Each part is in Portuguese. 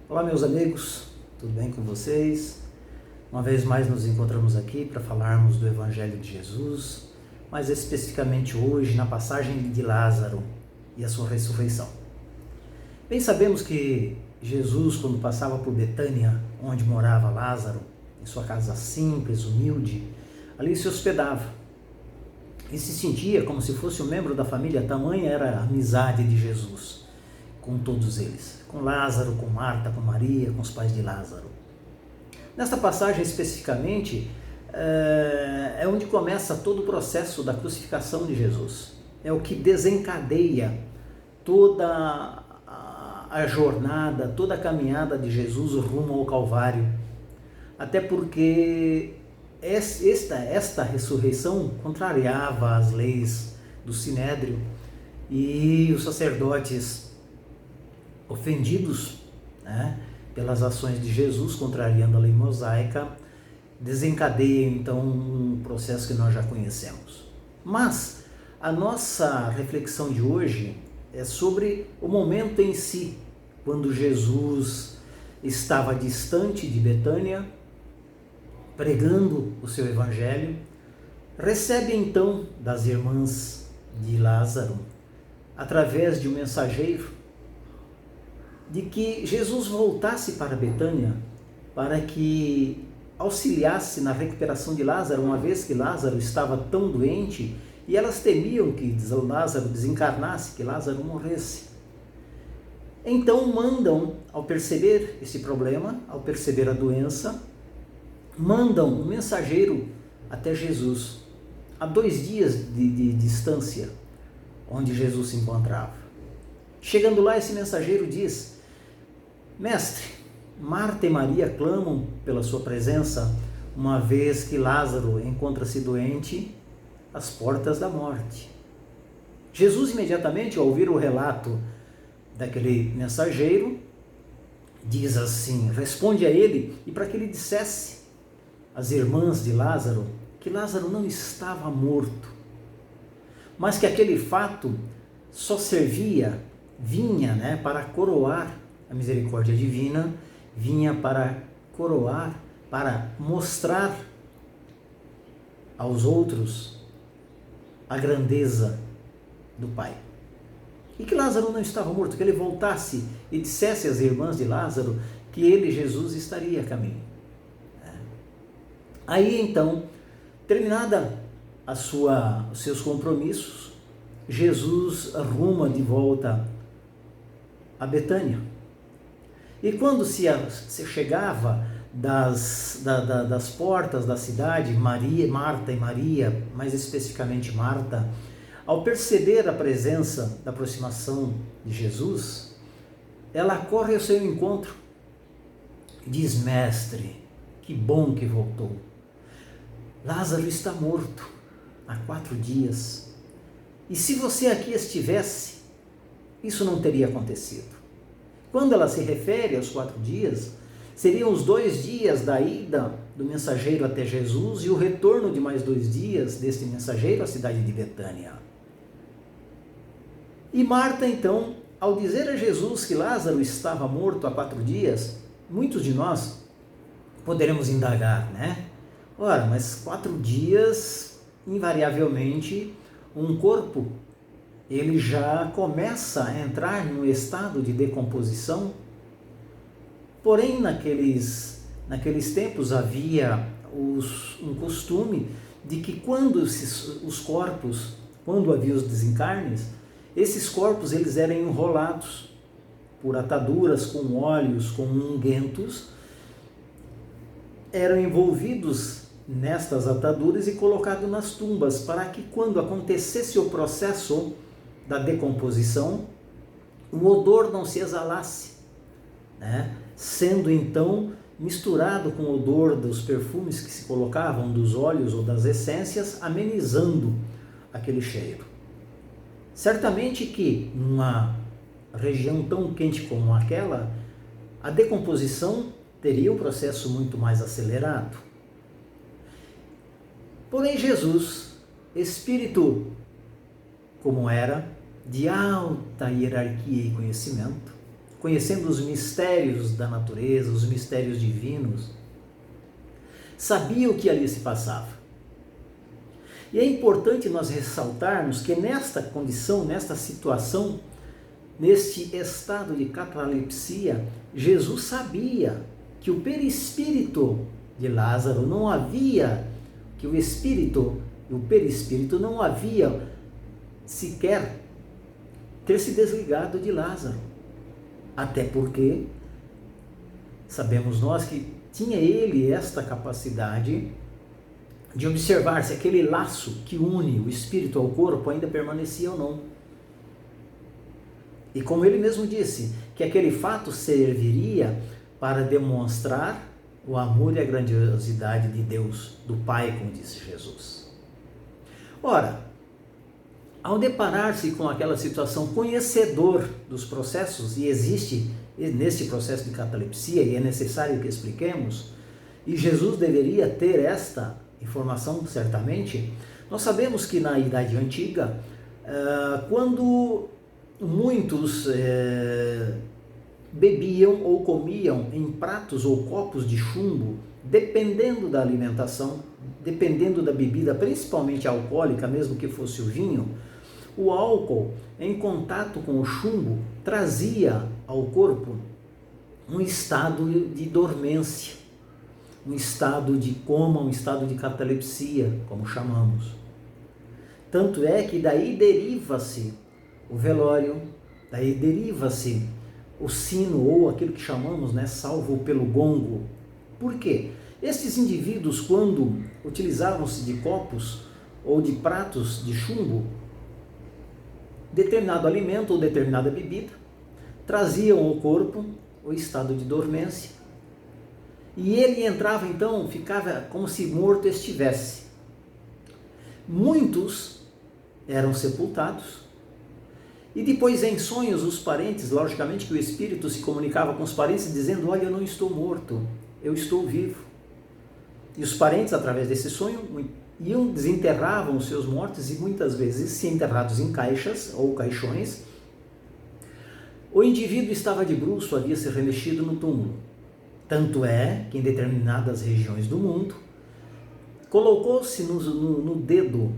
Olá, meus amigos, tudo bem com vocês? Uma vez mais nos encontramos aqui para falarmos do Evangelho de Jesus, mais especificamente hoje na passagem de Lázaro e a sua ressurreição. Bem sabemos que Jesus, quando passava por Betânia, onde morava Lázaro, em sua casa simples, humilde, ali se hospedava e se sentia como se fosse um membro da família, tamanha era a amizade de Jesus com todos eles, com Lázaro, com Marta, com Maria, com os pais de Lázaro. Nesta passagem especificamente, é onde começa todo o processo da crucificação de Jesus. É o que desencadeia toda a jornada, toda a caminhada de Jesus rumo ao Calvário. Até porque esta ressurreição contrariava as leis do Sinédrio e os sacerdotes ofendidos, pelas ações de Jesus, contrariando a lei mosaica, desencadeiam então um processo que nós já conhecemos. Mas a nossa reflexão de hoje é sobre o momento em si, quando Jesus estava distante de Betânia, pregando o seu evangelho, recebe então das irmãs de Lázaro, através de um mensageiro, de que Jesus voltasse para Betânia para que auxiliasse na recuperação de Lázaro, uma vez que Lázaro estava tão doente e elas temiam que Lázaro desencarnasse, que Lázaro morresse. Então mandam, ao perceber esse problema, ao perceber a doença, mandam um mensageiro até Jesus, a 2 dias de distância, onde Jesus se encontrava. Chegando lá, esse mensageiro diz: Mestre, Marta e Maria clamam pela sua presença, uma vez que Lázaro encontra-se doente às portas da morte. Jesus, imediatamente, ao ouvir o relato daquele mensageiro, diz assim, responde a ele, e para que ele dissesse às irmãs de Lázaro que Lázaro não estava morto, mas que aquele fato só vinha para coroar a misericórdia divina, vinha para coroar, para mostrar aos outros a grandeza do Pai. E que Lázaro não estava morto, que ele voltasse e dissesse às irmãs de Lázaro que ele, Jesus, estaria a caminho. Aí então, terminada os seus compromissos, Jesus ruma de volta a Betânia. E quando se chegava das portas da cidade, Marta e Maria, mais especificamente Marta, ao perceber a presença, da aproximação de Jesus, ela corre ao seu encontro e diz: Mestre, que bom que voltou. Lázaro está morto há 4 dias. E se você aqui estivesse, isso não teria acontecido. Quando ela se refere aos 4 dias, seriam os 2 dias da ida do mensageiro até Jesus e o retorno de mais 2 dias deste mensageiro à cidade de Betânia. E Marta, então, ao dizer a Jesus que Lázaro estava morto há 4 dias, muitos de nós poderemos indagar, Ora, mas 4 dias, invariavelmente, um corpo ele já começa a entrar num estado de decomposição. Porém, naqueles tempos havia um costume de que quando havia os desencarnes, esses corpos eles eram enrolados por ataduras com óleos, com unguentos, eram envolvidos nestas ataduras e colocados nas tumbas, para que quando acontecesse o processo da decomposição, o odor não se exalasse, sendo então misturado com o odor dos perfumes que se colocavam, dos óleos ou das essências, amenizando aquele cheiro. Certamente que numa região tão quente como aquela, a decomposição teria um processo muito mais acelerado. Porém, Jesus, espírito como era, de alta hierarquia e conhecimento, conhecendo os mistérios da natureza, os mistérios divinos, sabia o que ali se passava. E é importante nós ressaltarmos que nesta condição, nesta situação, neste estado de catalepsia, Jesus sabia que o perispírito de Lázaro não havia, que o espírito e o perispírito não havia sequer ter se desligado de Lázaro. Até porque sabemos nós que tinha ele esta capacidade de observar se aquele laço que une o espírito ao corpo ainda permanecia ou não. E como ele mesmo disse, que aquele fato serviria para demonstrar o amor e a grandiosidade de Deus, do Pai, como disse Jesus. Ora, ao deparar-se com aquela situação, conhecedor dos processos, e existe nesse processo de catalepsia, e é necessário que expliquemos, e Jesus deveria ter esta informação certamente, nós sabemos que na Idade Antiga, quando muitos bebiam ou comiam em pratos ou copos de chumbo, dependendo da alimentação, dependendo da bebida, principalmente alcoólica, mesmo que fosse o vinho, o álcool em contato com o chumbo trazia ao corpo um estado de dormência, um estado de coma, um estado de catalepsia, como chamamos. Tanto é que daí deriva-se o velório, daí deriva-se o sino, ou aquilo que chamamos, salvo pelo gongo. Por quê? Estes indivíduos, quando utilizavam-se de copos ou de pratos de chumbo, determinado alimento ou determinada bebida, traziam ao corpo o estado de dormência. E ele entrava então, ficava como se morto estivesse. Muitos eram sepultados. E depois em sonhos os parentes, logicamente que o espírito se comunicava com os parentes dizendo: olha, eu não estou morto, eu estou vivo. E os parentes, através desse sonho, desenterravam os seus mortos, e muitas vezes, se enterrados em caixas ou caixões, o indivíduo estava de bruço, havia se remexido no túmulo. Tanto é que em determinadas regiões do mundo, colocou-se no dedo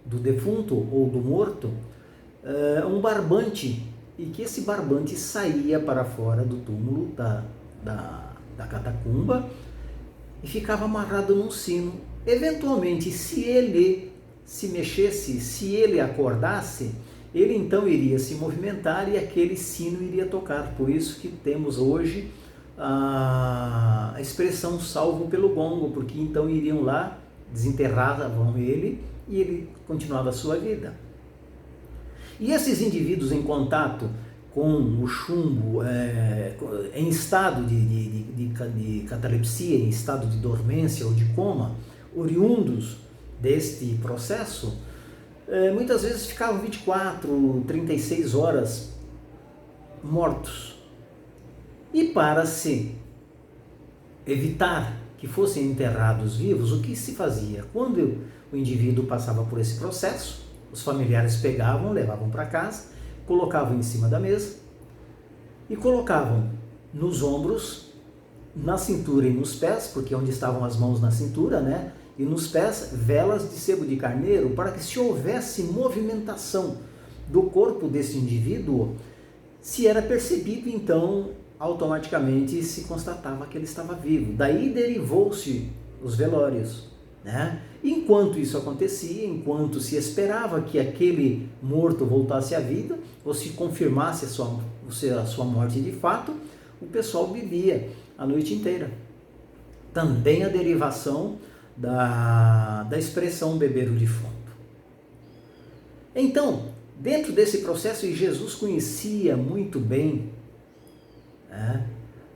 do defunto ou do morto um barbante, e que esse barbante saía para fora do túmulo da catacumba e ficava amarrado num sino. Eventualmente, se ele se mexesse, se ele acordasse, ele então iria se movimentar e aquele sino iria tocar. Por isso que temos hoje a expressão salvo pelo gongo, porque então iriam lá, desenterravam ele e ele continuava a sua vida. E esses indivíduos em contato com o chumbo, em estado de catalepsia, em estado de dormência ou de coma, oriundos deste processo, muitas vezes ficavam 24, 36 horas mortos. E para se evitar que fossem enterrados vivos, o que se fazia? Quando o indivíduo passava por esse processo, os familiares pegavam, levavam para casa, colocavam em cima da mesa e colocavam nos ombros, na cintura e nos pés, porque onde estavam as mãos na cintura, e nos pés, velas de sebo de carneiro, para que se houvesse movimentação do corpo desse indivíduo, se era percebido, então, automaticamente se constatava que ele estava vivo. Daí derivou-se os velórios. Enquanto isso acontecia, enquanto se esperava que aquele morto voltasse à vida, ou se confirmasse a sua morte de fato, o pessoal bebia a noite inteira. Também a derivação da expressão beber o defunto. Então, dentro desse processo, e Jesus conhecia muito bem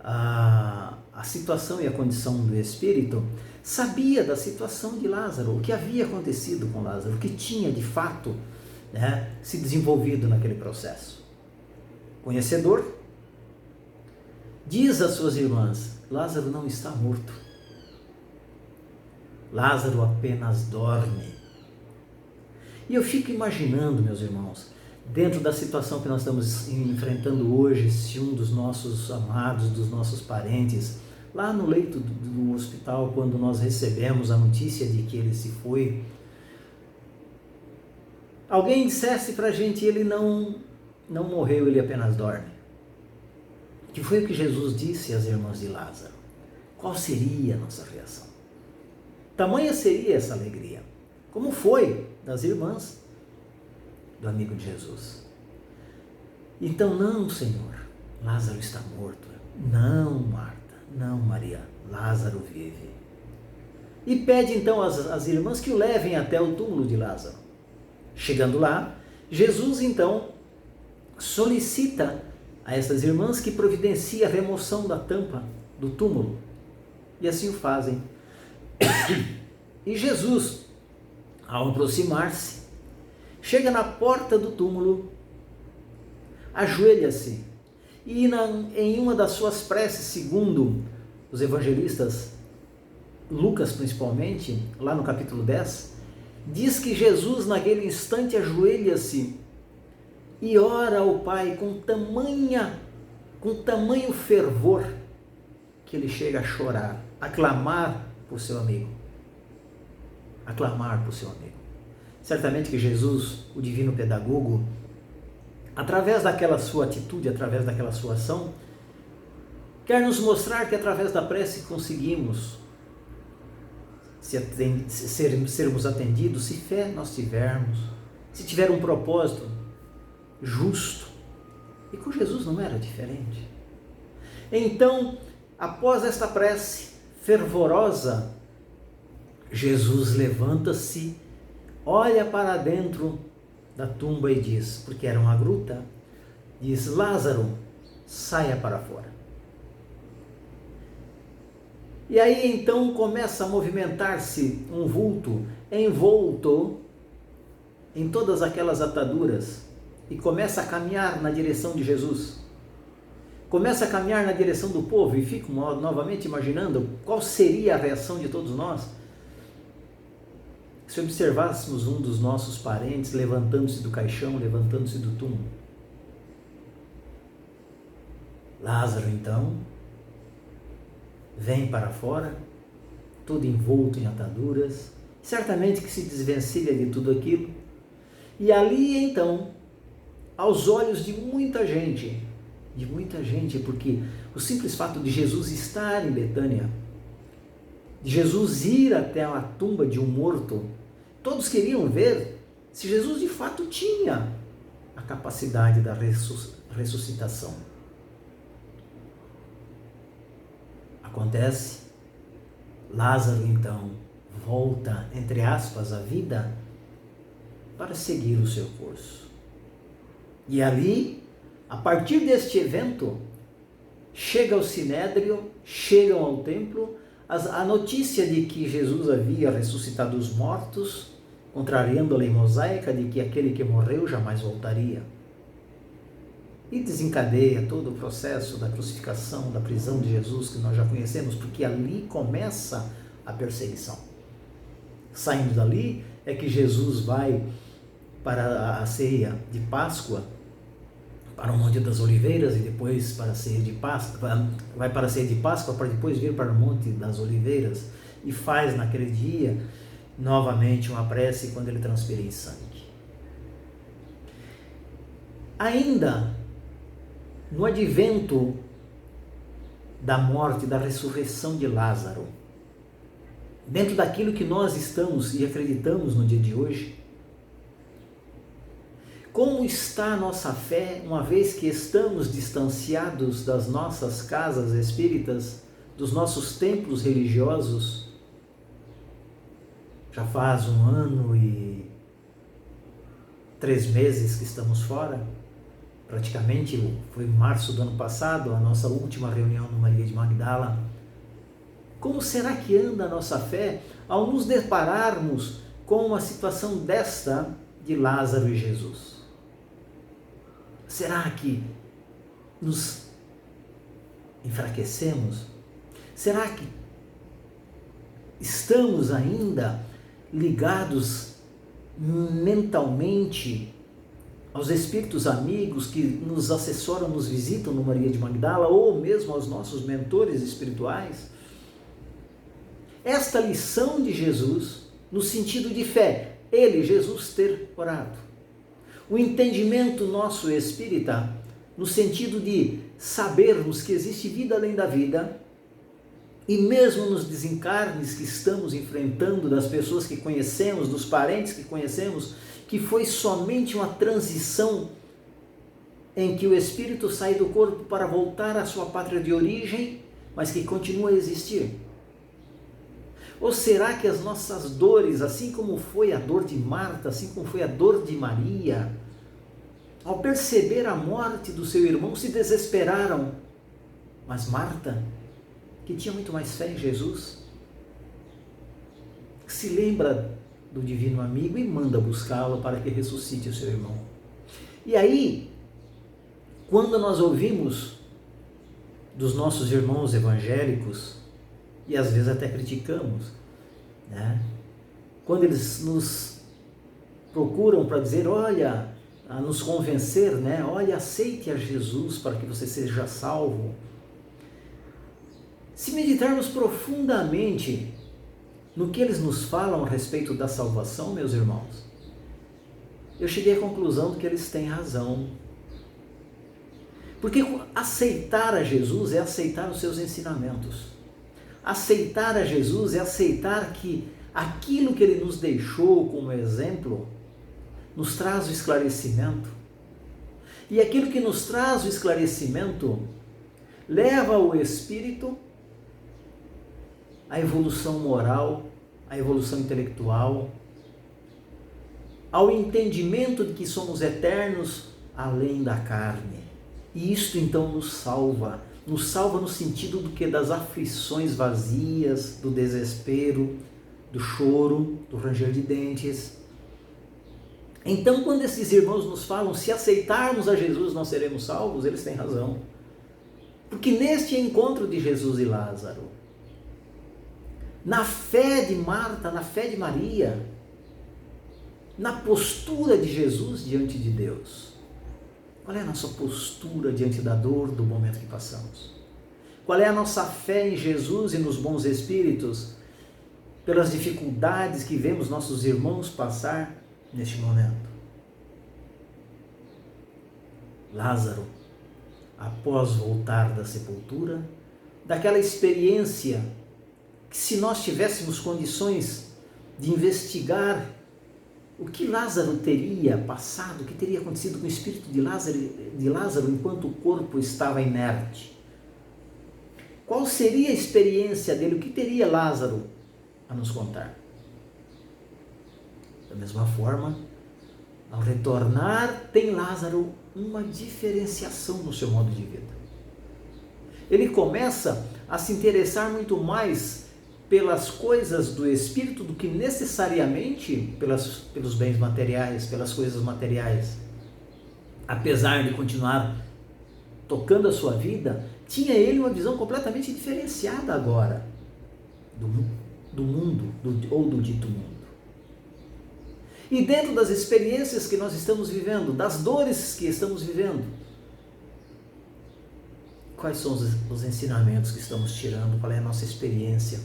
a situação e a condição do espírito, sabia da situação de Lázaro, o que havia acontecido com Lázaro, o que tinha de fato se desenvolvido naquele processo. Conhecedor, diz às suas irmãs: Lázaro não está morto, Lázaro apenas dorme. E eu fico imaginando, meus irmãos, dentro da situação que nós estamos enfrentando hoje, se um dos nossos amados, dos nossos parentes, lá no leito do hospital, quando nós recebemos a notícia de que ele se foi, alguém dissesse para a gente, ele não morreu, ele apenas dorme. Que foi o que Jesus disse às irmãs de Lázaro. Qual seria a nossa reação? Tamanha seria essa alegria, como foi das irmãs do amigo de Jesus. Então, não, Senhor, Lázaro está morto. Não, Marta, não, Maria, Lázaro vive. E pede então às irmãs que o levem até o túmulo de Lázaro. Chegando lá, Jesus então solicita a essas irmãs que providencie a remoção da tampa do túmulo. E assim o fazem. E Jesus, ao aproximar-se, chega na porta do túmulo, ajoelha-se e em uma das suas preces, segundo os evangelistas, Lucas principalmente, lá no capítulo 10, diz que Jesus naquele instante ajoelha-se e ora ao Pai com tamanho fervor que ele chega a chorar, a clamar por seu amigo. A clamar por seu amigo. Certamente que Jesus, o divino pedagogo, através daquela sua atitude, através daquela sua ação, quer nos mostrar que através da prece conseguimos sermos atendidos, se fé nós tivermos, se tiver um propósito justo. E com Jesus não era diferente. Então, após esta prece fervorosa, Jesus levanta-se, olha para dentro da tumba e diz, porque era uma gruta, diz: Lázaro, saia para fora. E aí então começa a movimentar-se um vulto envolto em todas aquelas ataduras e começa a caminhar na direção de Jesus. Começa a caminhar na direção do povo e fico novamente imaginando qual seria a reação de todos nós se observássemos um dos nossos parentes levantando-se do caixão, levantando-se do túmulo. Lázaro então vem para fora, todo envolto em ataduras, certamente que se desvencilha de tudo aquilo, e ali então, aos olhos de muita gente, porque o simples fato de Jesus estar em Betânia, de Jesus ir até a tumba de um morto, todos queriam ver se Jesus de fato tinha a capacidade da ressuscitação. Acontece, Lázaro então volta, entre aspas, à vida para seguir o seu curso. E ali, a partir deste evento, chega ao Sinédrio, chegam ao templo, a notícia de que Jesus havia ressuscitado os mortos, contrariando a lei mosaica de que aquele que morreu jamais voltaria. E desencadeia todo o processo da crucificação, da prisão de Jesus, que nós já conhecemos, porque ali começa a perseguição. Saindo dali é que Jesus vai para a ceia de Páscoa, para o Monte das Oliveiras, e depois para a ceia de Páscoa, vai para a ceia de Páscoa para depois vir para o Monte das Oliveiras, e faz naquele dia novamente uma prece quando ele transpira em sangue. Ainda no advento da morte, da ressurreição de Lázaro, dentro daquilo que nós estamos e acreditamos no dia de hoje, como está a nossa fé, uma vez que estamos distanciados das nossas casas espíritas, dos nossos templos religiosos? Já faz 1 ano e 3 meses que estamos fora. Praticamente foi em março do ano passado, a nossa última reunião no Maria de Magdala. Como será que anda a nossa fé ao nos depararmos com uma situação desta de Lázaro e Jesus? Será que nos enfraquecemos? Será que estamos ainda ligados mentalmente aos espíritos amigos que nos assessoram, nos visitam no Maria de Magdala, ou mesmo aos nossos mentores espirituais, esta lição de Jesus no sentido de fé, ele, Jesus, ter orado. O entendimento nosso espírita no sentido de sabermos que existe vida além da vida, e mesmo nos desencarnes que estamos enfrentando, das pessoas que conhecemos, dos parentes que conhecemos, que foi somente uma transição em que o espírito sai do corpo para voltar à sua pátria de origem, mas que continua a existir. Ou será que as nossas dores, assim como foi a dor de Marta, assim como foi a dor de Maria, ao perceber a morte do seu irmão, se desesperaram? Mas Marta, que tinha muito mais fé em Jesus, se lembra do divino amigo e manda buscá-lo para que ressuscite o seu irmão. E aí, quando nós ouvimos dos nossos irmãos evangélicos, e às vezes até criticamos, né? Quando eles nos procuram para dizer, olha, a nos convencer, né? Olha, aceite a Jesus para que você seja salvo. Se meditarmos profundamente no que eles nos falam a respeito da salvação, meus irmãos, eu cheguei à conclusão de que eles têm razão. Porque aceitar a Jesus é aceitar os seus ensinamentos. Aceitar a Jesus é aceitar que aquilo que ele nos deixou como exemplo nos traz o esclarecimento. E aquilo que nos traz o esclarecimento leva o espírito à evolução moral, à evolução intelectual, ao entendimento de que somos eternos além da carne. E isto então nos salva no sentido do que? Das aflições vazias, do desespero, do choro, do ranger de dentes. Então, quando esses irmãos nos falam, se aceitarmos a Jesus nós seremos salvos, eles têm razão. Porque neste encontro de Jesus e Lázaro, na fé de Marta, na fé de Maria, na postura de Jesus diante de Deus, qual é a nossa postura diante da dor do momento que passamos? Qual é a nossa fé em Jesus e nos bons espíritos pelas dificuldades que vemos nossos irmãos passar neste momento? Lázaro, após voltar da sepultura, daquela experiência que, se nós tivéssemos condições de investigar o que Lázaro teria passado, o que teria acontecido com o espírito de Lázaro enquanto o corpo estava inerte, qual seria a experiência dele, o que teria Lázaro a nos contar? Da mesma forma, ao retornar, tem Lázaro uma diferenciação no seu modo de vida. Ele começa a se interessar muito mais pelas coisas do espírito do que necessariamente pelos bens materiais, pelas coisas materiais. Apesar de continuar tocando a sua vida, tinha ele uma visão completamente diferenciada agora do mundo, ou do dito mundo. E dentro das experiências que nós estamos vivendo, das dores que estamos vivendo, quais são os ensinamentos que estamos tirando? Qual é a nossa experiência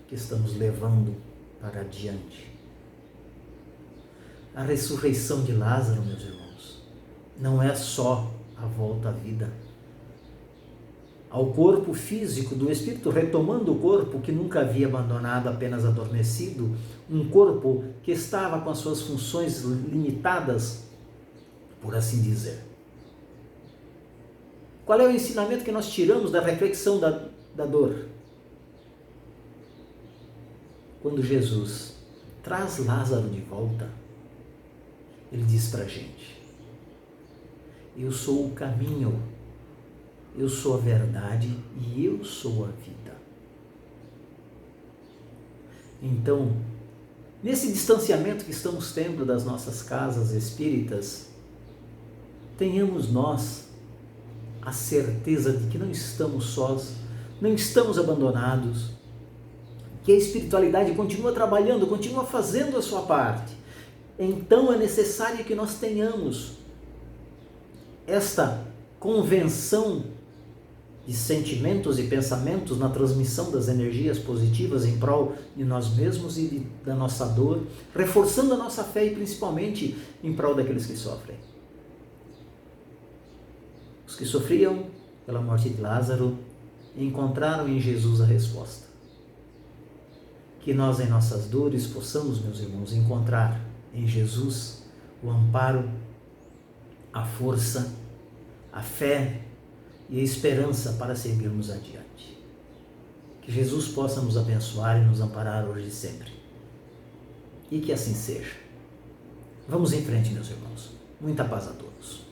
que estamos levando para adiante? A ressurreição de Lázaro, meus irmãos, não é só a volta à vida, ao corpo físico do espírito, retomando o corpo que nunca havia abandonado, apenas adormecido, um corpo que estava com as suas funções limitadas, por assim dizer. Qual é o ensinamento que nós tiramos da reflexão da dor? Quando Jesus traz Lázaro de volta, ele diz para a gente: eu sou o caminho, eu sou a verdade e eu sou a vida. Então, nesse distanciamento que estamos tendo das nossas casas espíritas, tenhamos nós a certeza de que não estamos sós, não estamos abandonados, que a espiritualidade continua trabalhando, continua fazendo a sua parte. Então é necessário que nós tenhamos esta convenção de sentimentos e pensamentos na transmissão das energias positivas em prol de nós mesmos e da nossa dor, reforçando a nossa fé e principalmente em prol daqueles que sofrem. Os que sofriam pela morte de Lázaro encontraram em Jesus a resposta. Que nós em nossas dores possamos, meus irmãos, encontrar em Jesus o amparo, a força, a fé e a esperança para seguirmos adiante. Que Jesus possa nos abençoar e nos amparar hoje e sempre. E que assim seja. Vamos em frente, meus irmãos. Muita paz a todos.